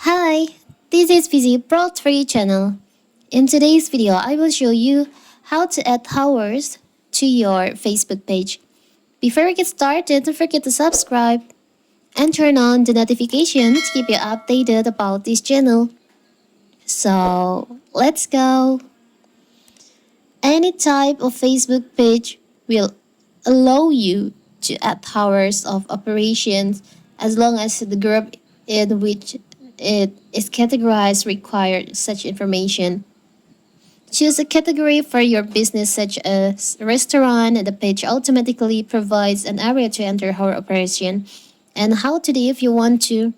Hi, this is Busy Pro 3 channel. In today's video, I will show you how to add hours to your Facebook page. Before we get started, don't forget to subscribe and turn on the notification to keep you updated about this channel. So, let's go. Any type of Facebook page will allow you to add hours of operations as long as the group in which it is categorized requires such information. Choose a category for your business such as restaurant and the page automatically provides an area to enter our operation. And how to do if you want to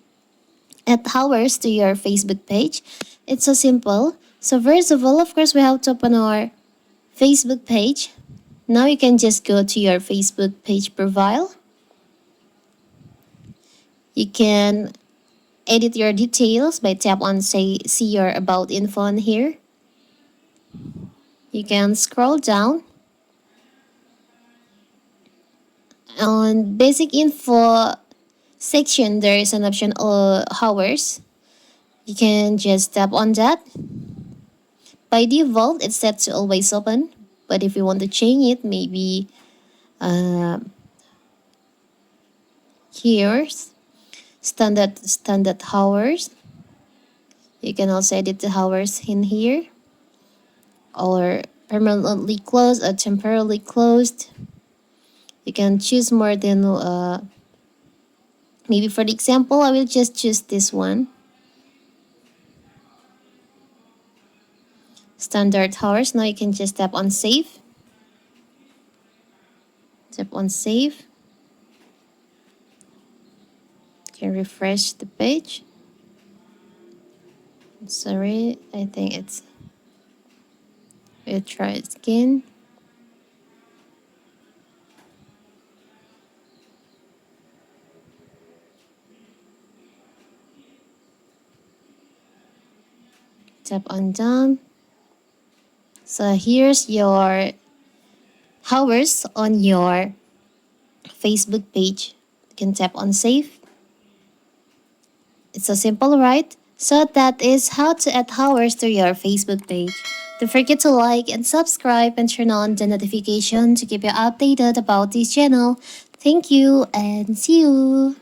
add hours to your Facebook page. It's so simple. So first of all, of course, we have to open our Facebook page. Now you can just go to your Facebook page profile. You can edit your details by tap on say see your about info on here. You can scroll down. On basic info section, there is an option hours. You can just tap on that. By default, it's set to always open. But if you want to change it, maybe here's standard hours. You can also edit the hours in here, or permanently closed or temporarily closed. You can choose more than maybe for the example, I will just choose this one. Standard hours. Now you can just tap on save. Tap on save. You can refresh the page. Sorry, I think it's... We'll try it again. Tap on done. So here's your hours on your Facebook page. You can tap on save. It's so simple, right? So that is how to add hours to your Facebook page. Don't forget to like and subscribe and turn on the notification to keep you updated about this channel. Thank you and see you.